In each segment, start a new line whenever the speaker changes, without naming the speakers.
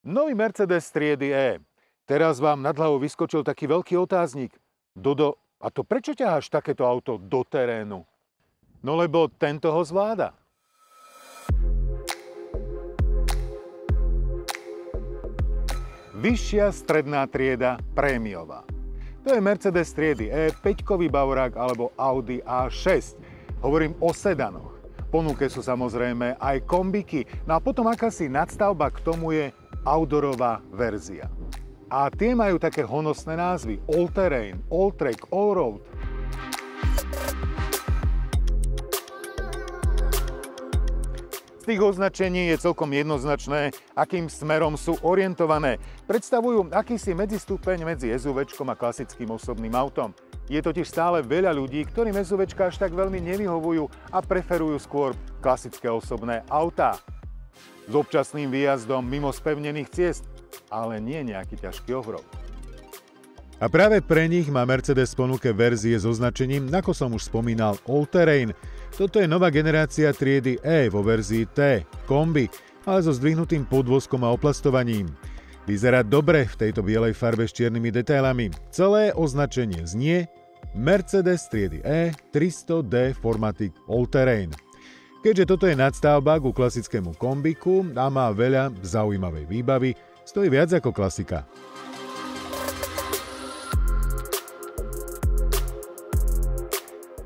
Nový Mercedes triedy E. Teraz vám nad hlavou vyskočil taký veľký otáznik. Dodo, a to prečo ťaháš takéto auto do terénu? No lebo tento ho zvláda. Vyššia stredná trieda prémiová. To je Mercedes triedy E, 5-kový Bavorák alebo Audi A6. Hovorím o sedanoch. V ponuke sú samozrejme aj kombiky. No a potom akási nadstavba k tomu je outdoorová verzia. A tie majú také honosné názvy: All Terrain, All Track, All Road. Z tých označení je celkom jednoznačné, akým smerom sú orientované. Predstavujú akýsi medzistupeň medzi SUVčkom a klasickým osobným autom. Je totiž stále veľa ľudí, ktorým SUVčka až tak veľmi nevyhovujú a preferujú skôr klasické osobné autá. S občasným výjazdom mimo spevnených ciest, ale nie nejaký ťažký offroad. A práve pre nich má Mercedes v ponuke verzie s označením, ako som už spomínal, All Terrain. Toto je nová generácia triedy E vo verzii T, kombi, ale so zdvihnutým podvozkom a oplastovaním. Vyzerá dobre v tejto bielej farbe s čiernymi detailami. Celé označenie znie Mercedes triedy E 300D Formatic All Terrain. Keďže toto je nadstavba ku klasickému kombiku a má veľa zaujímavej výbavy, stojí viac ako klasika.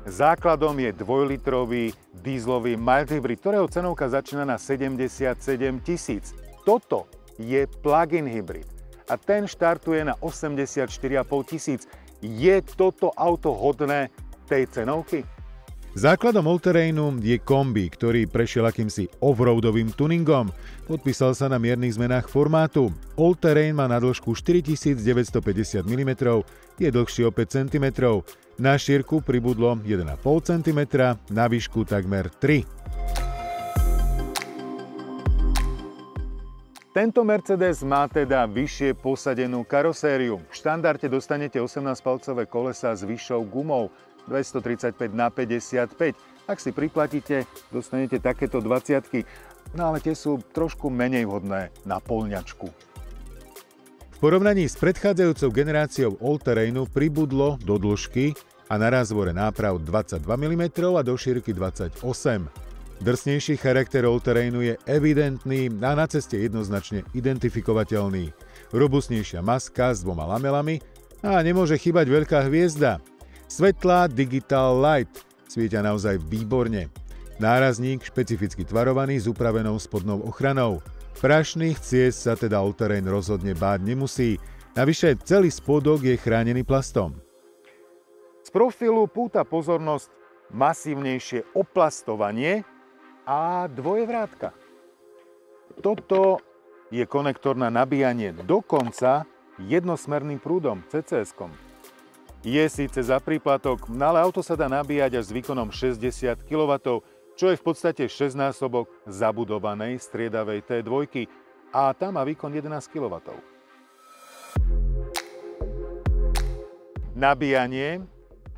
Základom je 2-litrový dízlový mild hybrid, ktorého cenovka začína na 77 000. Toto je plug-in hybrid a ten štartuje na 84 500. Je toto auto hodné tej cenovky? Základom All Terrainu je kombi, ktorý prešiel akýmsi offroadovým tuningom. Podpísal sa na miernych zmenách formátu. All Terrain má na dĺžku 4950 mm, je dlhší o 5 cm. Na šírku pribudlo 1,5 cm, na výšku takmer 3. Tento Mercedes má teda vyššie posadenú karosériu. V štandarte dostanete 18-palcové kolesá s vyššou gumou 235/55. Ak si priplatíte, dostanete takéto 20-ky, no ale tie sú trošku menej vhodné na poľňačku. V porovnaní s predchádzajúcou generáciou All Terrainu pribudlo do dĺžky a na rázvore náprav 22 mm a do šírky 28. Drsnejší charakter All Terrainu je evidentný a na ceste jednoznačne identifikovateľný. Robustnejšia maska s 2 lamelami a nemôže chýbať veľká hviezda. Svetlá Digital Light svietia naozaj výborne. Nárazník špecificky tvarovaný s upravenou spodnou ochranou. Prašných ciest sa teda All Terrain rozhodne báť nemusí. Navyše celý spodok je chránený plastom. Z profilu púta pozornosť masívnejšie oplastovanie a dvojevrátka. Toto je konektor na nabíjanie dokonca jednosmerným prúdom CCS-kom. Je síce za príplatok, ale auto sa dá nabíjať až s výkonom 60 kW, čo je v podstate 6-násobok zabudovanej striedavej T2 a tá má výkon 11 kW. Nabíjanie.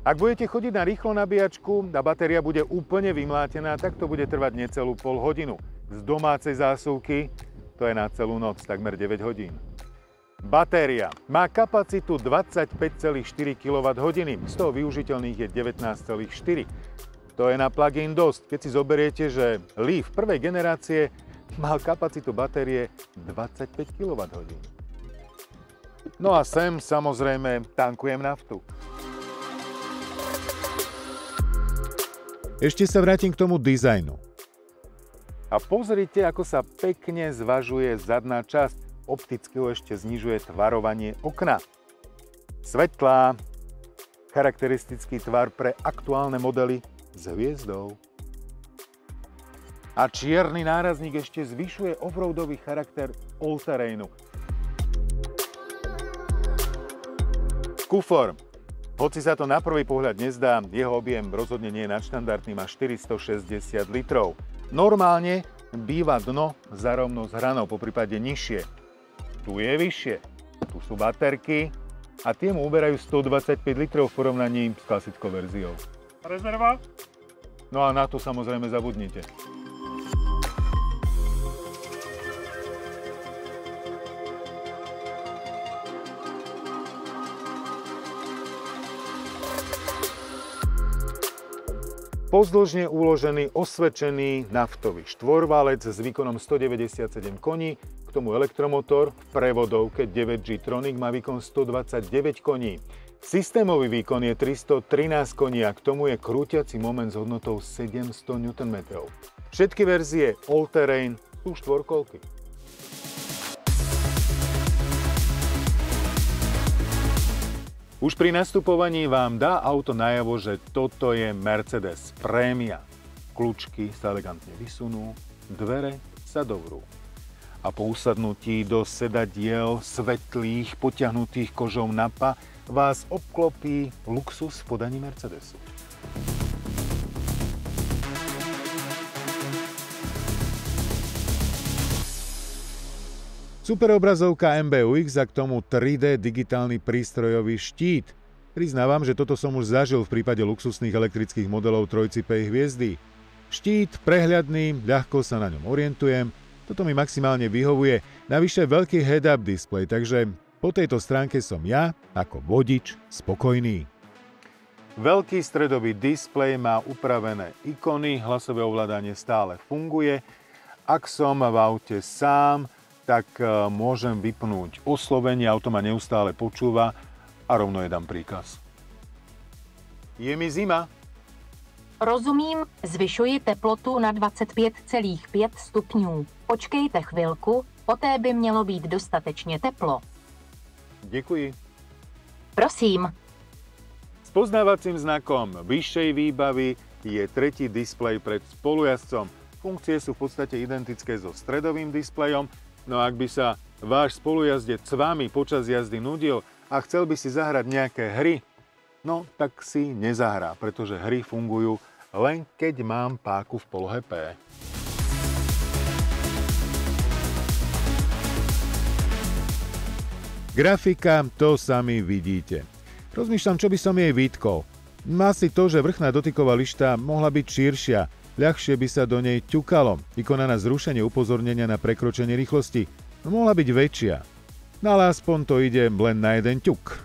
Ak budete chodiť na rýchlo nabíjačku a batéria bude úplne vymlátená, tak to bude trvať necelú pol hodinu. Z domácej zásuvky to je na celú noc, takmer 9 hodín. Batéria má kapacitu 25,4 kWh, z toho využiteľných je 19,4. To je na plug-in dosť, keď si zoberiete, že Leaf prvej generácie mal kapacitu batérie 25 kWh. No a sem samozrejme tankujem naftu. Ešte sa vrátim k tomu dizajnu. A pozrite, ako sa pekne zvažuje zadná časť. Opticky ho ešte znižuje tvarovanie okna. Svetlá, charakteristický tvar pre aktuálne modely s hviezdou. A čierny nárazník ešte zvyšuje offroadový charakter All Terrainu. Kufor. Hoci sa to na prvý pohľad nezdá, jeho objem rozhodne nie je nadštandardný, má 460 litrov. Normálne býva dno za rovnou s hranou, poprípade nižšie. Tu je vyššie, tu sú baterky a tie mu uberajú 125 litrov v porovnaní s klasickou verziou.
Rezerva?
No a na to samozrejme zabudnite. Pozdĺžne uložený osvedčený naftový štvorvalec s výkonom 197 koní, k tomu elektromotor, v prevodovke 9G Tronic má výkon 129 koní. Systémový výkon je 313 koní a k tomu je krútiaci moment s hodnotou 700 Nm. Všetky verzie all-terrain sú štvorkolky. Už pri nastupovaní vám dá auto najavo, že toto je Mercedes Premia. Kľúčky sa elegantne vysunú, dvere sa dovrú. A po usadnutí do sedadiel svetlých, potiahnutých kožou napa vás obklopí luxus v podaní Mercedesu. Superobrazovka MBUX a k tomu 3D digitálny prístrojový štít. Priznávam, že toto som už zažil v prípade luxusných elektrických modelov trojcipej hviezdy. Štít prehľadný, ľahko sa na ňom orientujem, toto mi maximálne vyhovuje. Navyše veľký head-up display, takže po tejto stránke som ja, ako vodič, spokojný. Veľký stredový displej má upravené ikony, hlasové ovládanie stále funguje. Ak som v aute sám, tak môžem vypnúť oslovenie, auto ma neustále počúva a rovno je dám príkaz. Je mi zima.
Rozumím, zvyšuji teplotu na 25,5 stupňů. Počkejte chvilku, poté by mělo být dostatečně teplo.
Děkuji.
Prosím.
S poznávacím znakom vyššej výbavy je tretí displej pred spolujazdcom. Funkcie sú v podstate identické so stredovým displejom. No ak by sa váš spolujazdec s vami počas jazdy nudil a chcel by si zahrať nejaké hry, no tak si nezahrá, pretože hry fungujú len keď mám páku v polohe P. Grafika, to sami vidíte. Rozmýšľam, čo by som jej vytkol. Asi to, že vrchná dotyková lišta mohla byť širšia, ľahšie by sa do nej ťukalo. Ikona na zrušenie upozornenia na prekročenie rýchlosti mohla byť väčšia. No ale aspoň to ide len na jeden ťuk.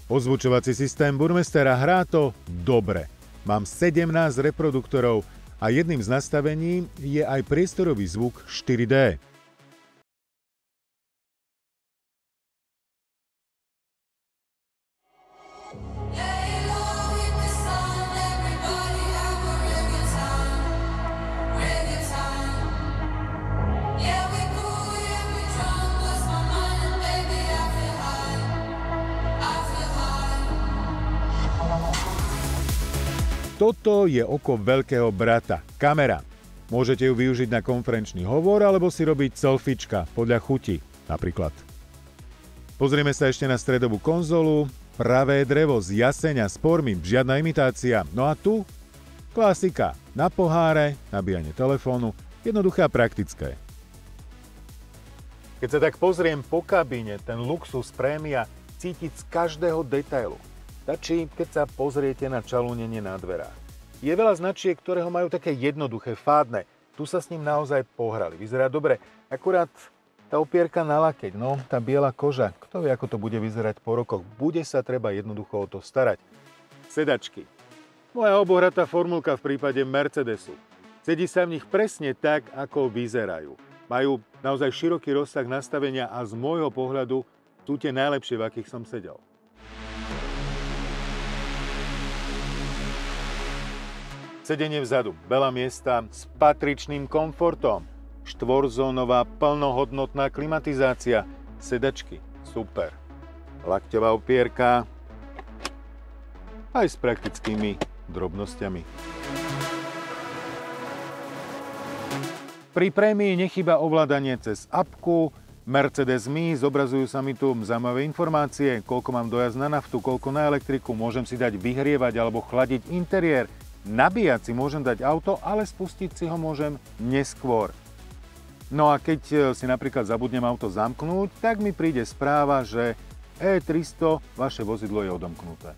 Ozvučovací systém Burmestera hrá to dobre. Mám 17 reproduktorov a jedným z nastavení je aj priestorový zvuk 4D. Toto je oko veľkého brata, kamera. Môžete ju využiť na konferenčný hovor alebo si robiť selfiečka podľa chuti, napríklad. Pozrieme sa ešte na stredovú konzolu. Pravé drevo z jaseňa s pormím, žiadna imitácia. No a tu? Klasika. Na poháre, nabíjanie telefónu, jednoduché a praktické. Keď sa tak pozriem po kabíne, ten luxus Premia cítiť z každého detailu. Stačí, keď sa pozriete na čalúnenie na dverách. Je veľa značiek, ktoré ho majú také jednoduché, fádne. Tu sa s ním naozaj pohrali. Vyzerá dobre, akurát tá opierka na lakeť, no tá biela koža. Kto vie, ako to bude vyzerať po rokoch. Bude sa treba jednoducho o to starať. Sedačky. Moja obohratá formulka v prípade Mercedesu. Sedí sa v nich presne tak, ako vyzerajú. Majú naozaj široký rozsah nastavenia a z môjho pohľadu sú tie najlepšie, v akých som sedel. Sedenie vzadu, veľa miesta s patričným komfortom, štvorzónová plnohodnotná klimatizácia, sedačky, super. Lakťová opierka, aj s praktickými drobnosťami. Pri Prémii nechýba ovládanie cez apku, Mercedes Me, zobrazujú sa mi tu zaujímavé informácie, koľko mám dojazd na naftu, koľko na elektriku, môžem si dať vyhrievať alebo chladiť interiér, nabíjať si môžem dať auto, ale spustiť si ho môžem neskôr. No a keď si napríklad zabudnem auto zamknúť, tak mi príde správa, že E300, vaše vozidlo je odomknuté.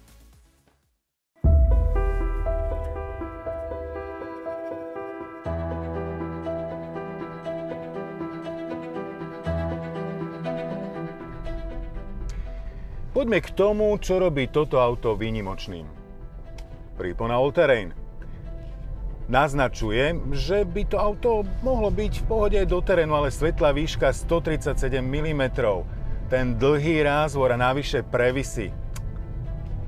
Poďme k tomu, čo robí toto auto výnimočným. Prípon All-Terrain. Naznačuje, že by to auto mohlo byť v pohode aj do terénu, ale svetlá výška 137 mm, ten dlhý rázvor a navyše previsy,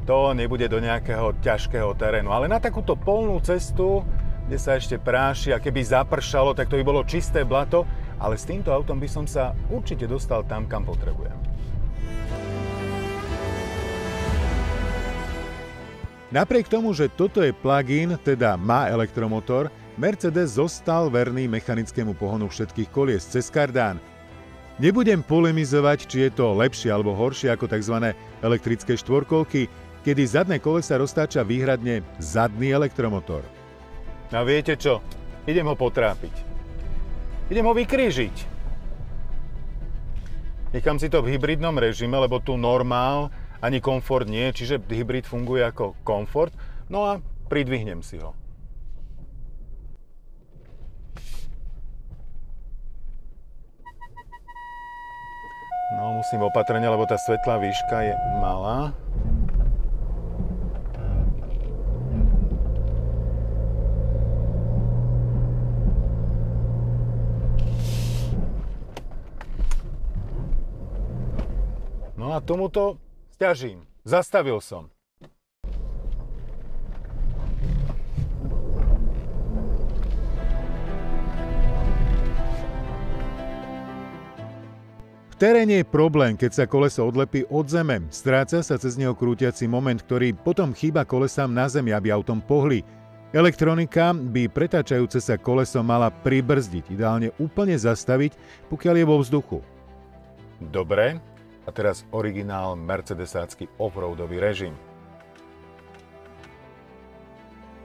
to nebude do nejakého ťažkého terénu. Ale na takúto polnú cestu, kde sa ešte práši a keby zapršalo, tak to by bolo čisté blato, ale s týmto autom by som sa určite dostal tam, kam potrebujem. Napriek tomu, že toto je plug-in, teda má elektromotor, Mercedes zostal verný mechanickému pohonu všetkých kolies cez kardán. Nebudem polemizovať, či je to lepšie alebo horšie ako tzv. Elektrické štvorkolky, kedy zadné kolesa roztáča výhradne zadný elektromotor. A viete čo? Idem ho potrápiť. Idem ho vykrížiť. Nechám si to v hybridnom režime, lebo tu normál ani komfort nie, čiže hybrid funguje ako komfort. No a pridvihnem si ho. No, musím opatrne, lebo tá svetlá výška je malá. No a tomuto sťažím. Zastavil som. V teréne je problém, keď sa koleso odlepí od zeme. Stráca sa cez neho krútiaci moment, ktorý potom chýba kolesám na zemi, aby autom pohli. Elektronika by pretáčajúce sa koleso mala pribrzdiť, ideálne úplne zastaviť, pokiaľ je vo vzduchu. Dobre. A teraz originál mercedesácky offroadový režim.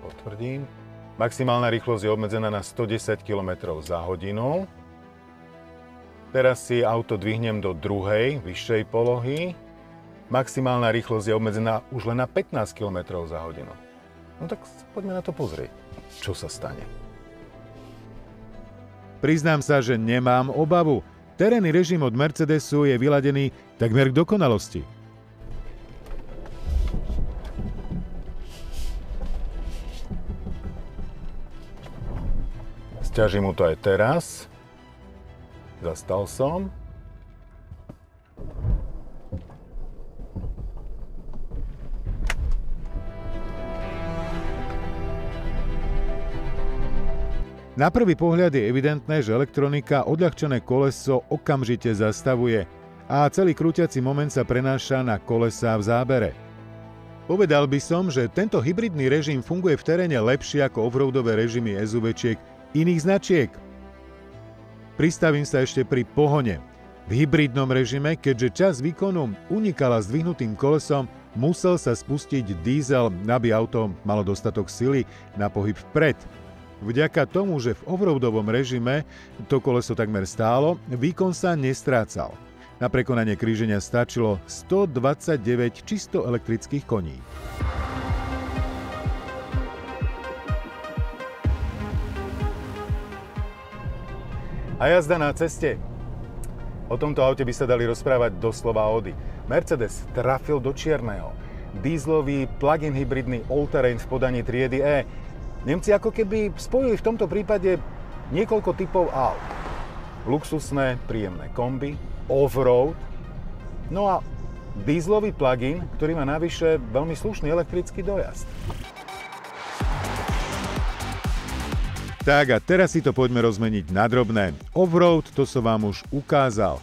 Potvrdím. Maximálna rýchlosť je obmedzená na 110 km za hodinu. Teraz si auto dvihnem do druhej, vyššej polohy. Maximálna rýchlosť je obmedzená už len na 15 km za hodinu. No tak poďme na to pozrieť, čo sa stane. Priznám sa, že nemám obavu. Terénny režim od Mercedesu je vyladený takmer k dokonalosti. Sťažím mu to aj teraz. Zastal som. Na prvý pohľad je evidentné, že elektronika odľahčené koleso okamžite zastavuje a celý krútiaci moment sa prenáša na kolesá v zábere. Povedal by som, že tento hybridný režim funguje v teréne lepšie ako offroadové režimy SUV-čiek iných značiek. Pristavím sa ešte pri pohone. V hybridnom režime, keďže čas výkonu unikala zdvihnutým kolesom, musel sa spustiť diesel, aby auto malo dostatok sily na pohyb vpred. Vďaka tomu, že v offroadovom režime to koleso takmer stálo, výkon sa nestrácal. Na prekonanie kríženia stačilo 129 čisto elektrických koní. A jazda na ceste. O tomto aute by sa dali rozprávať doslova ody. Mercedes trafil do čierneho. Dieselový plug-in hybridný all-terrain v podaní triedy E. Nemci ako keby spojili v tomto prípade niekoľko typov aut. Luxusné, príjemné kombi, off-road, no a dieselový plug-in, ktorý má navyše veľmi slušný elektrický dojazd. Tak a teraz si to poďme rozmeniť na drobné. Off-road, to som vám už ukázal.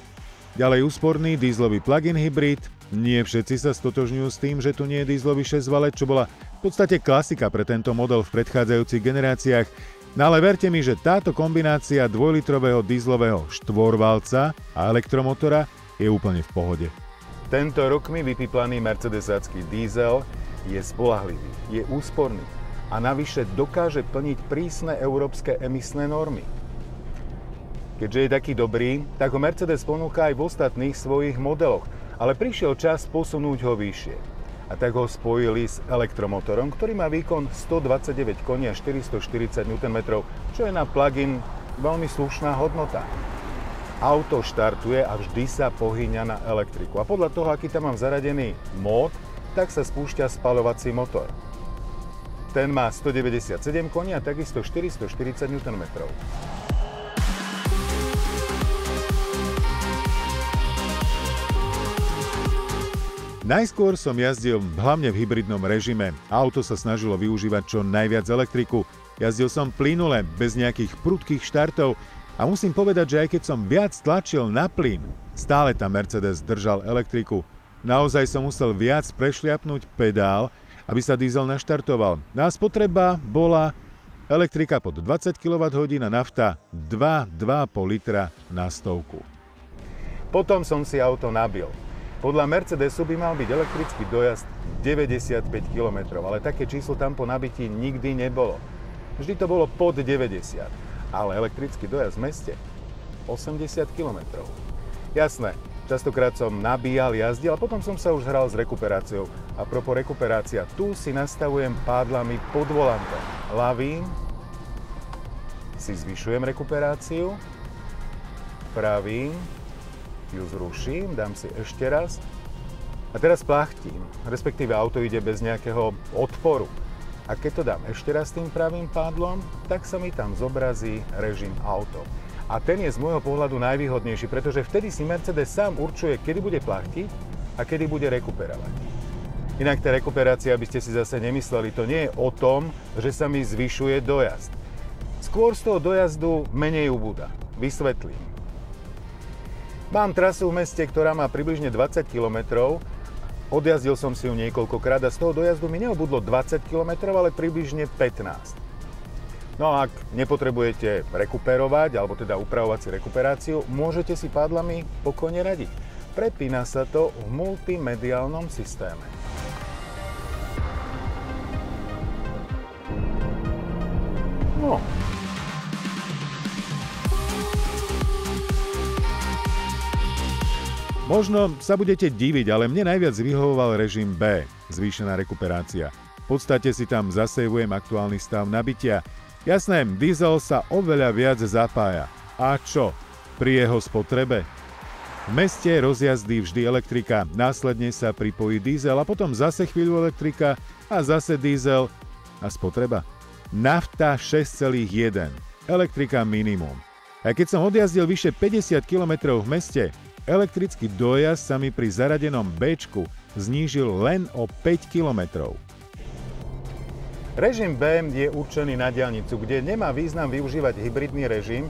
Ďalej úsporný dieselový plug-in hybrid. Nie všetci sa stotožňujú s tým, že tu nie je dieselový 6-valet, čo bola v podstate klasika pre tento model v predchádzajúcich generáciách. No ale verte mi, že táto kombinácia 2-litrového dieselového štvorvalca a elektromotora je úplne v pohode. Tento rokmi vypiplaný mercedesácky diesel je spoľahlivý, je úsporný a navyše dokáže plniť prísne európske emisné normy. Keďže je taký dobrý, tak ho Mercedes ponúka aj v ostatných svojich modeloch, ale prišiel čas posunúť ho vyššie. A tak ho spojili s elektromotorom, ktorý má výkon 129 koní a 440 Nm, čo je na plug-in veľmi slušná hodnota. Auto štartuje a vždy sa pohýňa na elektriku. A podľa toho, aký tam mám zaradený mód, tak sa spúšťa spaľovací motor. Ten má 197 koní a takisto 440 Nm. Najskôr som jazdil hlavne v hybridnom režime. Auto sa snažilo využívať čo najviac elektriku. Jazdil som plynule, bez nejakých prudkých štartov a musím povedať, že aj keď som viac tlačil na plyn, stále tam Mercedes držal elektriku. Naozaj som musel viac prešliapnúť pedál, aby sa diesel naštartoval. A spotreba bola elektrika pod 20 kWh a nafta 2,5 litra na stovku. Potom som si auto nabil. Podľa Mercedesu by mal byť elektrický dojazd 95 km, ale také číslo tam po nabití nikdy nebolo. Vždy to bolo pod 90, ale elektrický dojazd v meste 80 km. Jasné, častokrát som nabíjal, jazdil a potom som sa už hral s rekuperáciou. A propos rekuperácia, tu si nastavujem pádlami pod volantom. Ľavým si zvyšujem rekuperáciu, pravým ju zruším, dám si ešte raz a teraz plachtím, respektíve auto ide bez nejakého odporu. A keď to dám ešte raz tým pravým pádlom, tak sa mi tam zobrazí režim auto. A ten je z môjho pohľadu najvýhodnejší, pretože vtedy si Mercedes sám určuje, kedy bude plachtiť a kedy bude rekuperovať. Inak tá rekuperácia, aby ste si zase nemysleli, to nie je o tom, že sa mi zvyšuje dojazd. Skôr z toho dojazdu menej ubúda. Vysvetlím. Mám trasu v meste, ktorá má približne 20 km. Odjazdil som si ju niekoľkokrát a z toho dojazdu mi neobudlo 20 km, ale približne 15. No a ak nepotrebujete rekuperovať, alebo teda upravovať si rekuperáciu, môžete si pádlami pokojne radiť. Prepína sa to v multimediálnom systéme. No. Možno sa budete diviť, ale mne najviac vyhovoval režim B, zvýšená rekuperácia. V podstate si tam zasejvujem aktuálny stav nabitia. Jasné, diesel sa oveľa viac zapája. A čo? Pri jeho spotrebe? V meste rozjazdí vždy elektrika, následne sa pripojí diesel a potom zase chvíľu elektrika a zase diesel a spotreba. Nafta 6,1, elektrika minimum. A keď som odjazdil vyše 50 km v meste, elektrický dojazd sa mi pri zaradenom Bčku znížil len o 5 km. Režim B je určený na diaľnicu, kde nemá význam využívať hybridný režim,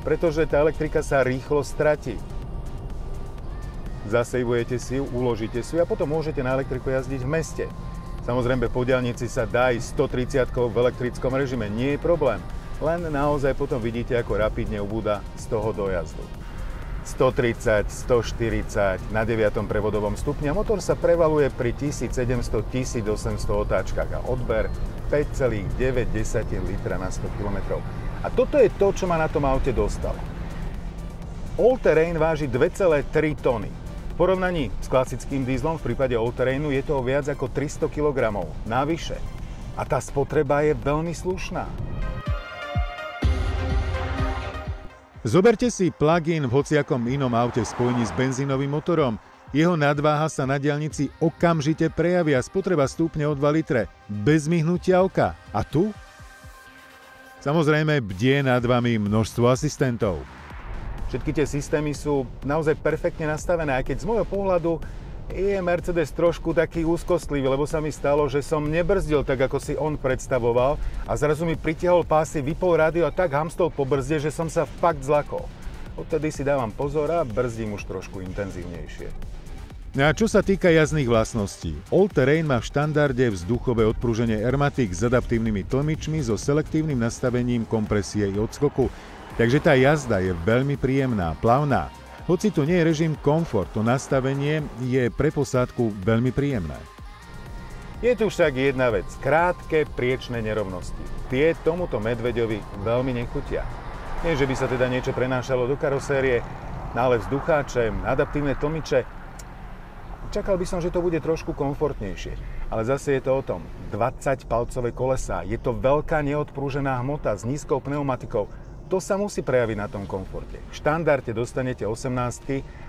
pretože tá elektrika sa rýchlo stratí. Zasejvujete si ju, uložíte si ju a potom môžete na elektriku jazdiť v meste. Samozrejme, po diaľnici sa dá aj 130 v elektrickom režime, nie je problém. Len naozaj potom vidíte, ako rapidne ubúda z toho dojazdu. 130, 140 na 9. prevodovom stupni a motor sa prevaluje pri 1700-1800 otáčkach a odber 5,9 litra na 100 km. A toto je to, čo ma na tom aute dostalo. All Terrain váži 2,3 tony. V porovnaní s klasickým dieslom v prípade All Terrainu je to viac ako 300 kg navyše. A tá spotreba je veľmi slušná. Zoberte si plug-in v hociakom inom aute v spojení s benzínovým motorom. Jeho nadváha sa na diaľnici okamžite prejaví a spotreba stúpne o 2 litre, bez myhnutia oka. A tu? Samozrejme, bdie nad vami množstvo asistentov. Všetky tie systémy sú naozaj perfektne nastavené, aj keď z môjho pohľadu je Mercedes trošku taký úzkostlivý, lebo sa mi stalo, že som nebrzdil tak, ako si on predstavoval a zrazu mi pritiahol pásy, vypol rádio a tak hamstol po brzde, že som sa fakt zlakol. Odtedy si dávam pozor a brzdím už trošku intenzívnejšie. A čo sa týka jazdných vlastností, All Terrain má v štandarde vzduchové odprúženie Airmatic s adaptívnymi tlmičmi so selektívnym nastavením kompresie i odskoku, takže tá jazda je veľmi príjemná, plavná. Hoci tu nie je režim komfort, to nastavenie je pre posádku veľmi príjemné. Je tu však jedna vec, krátke priečné nerovnosti. Tie tomuto medveďovi veľmi nechutia. Nie, že by sa teda niečo prenášalo do karosérie, ale vzducháče, adaptívne tlmiče. Čakal by som, že to bude trošku komfortnejšie. Ale zase je to o tom. 20-palcové kolesá, je to veľká neodprúžená hmota s nízkou pneumatikou. To sa musí prejaviť na tom komforte. V štandarde dostanete 18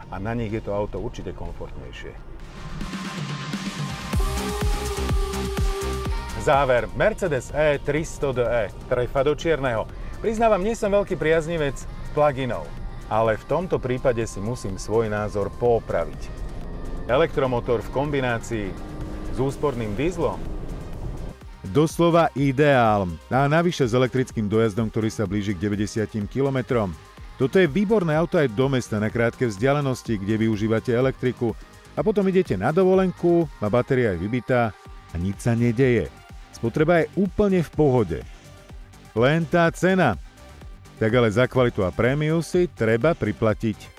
a na nich je to auto určite komfortnejšie. Záver. Mercedes E300DE. Trefa do čierneho. Priznávam, nie som veľký priaznivec pluginov, ale v tomto prípade si musím svoj názor poopraviť. Elektromotor v kombinácii s úsporným dieslom? Doslova ideál. A navyše s elektrickým dojazdom, ktorý sa blíži k 90 km. Toto je výborné auto aj do mesta na krátke vzdialenosti, kde využívate elektriku a potom idete na dovolenku, a batéria je vybitá a nič sa nedeje. Spotreba je úplne v pohode. Len tá cena. Tak ale za kvalitu a prémiu si treba priplatiť.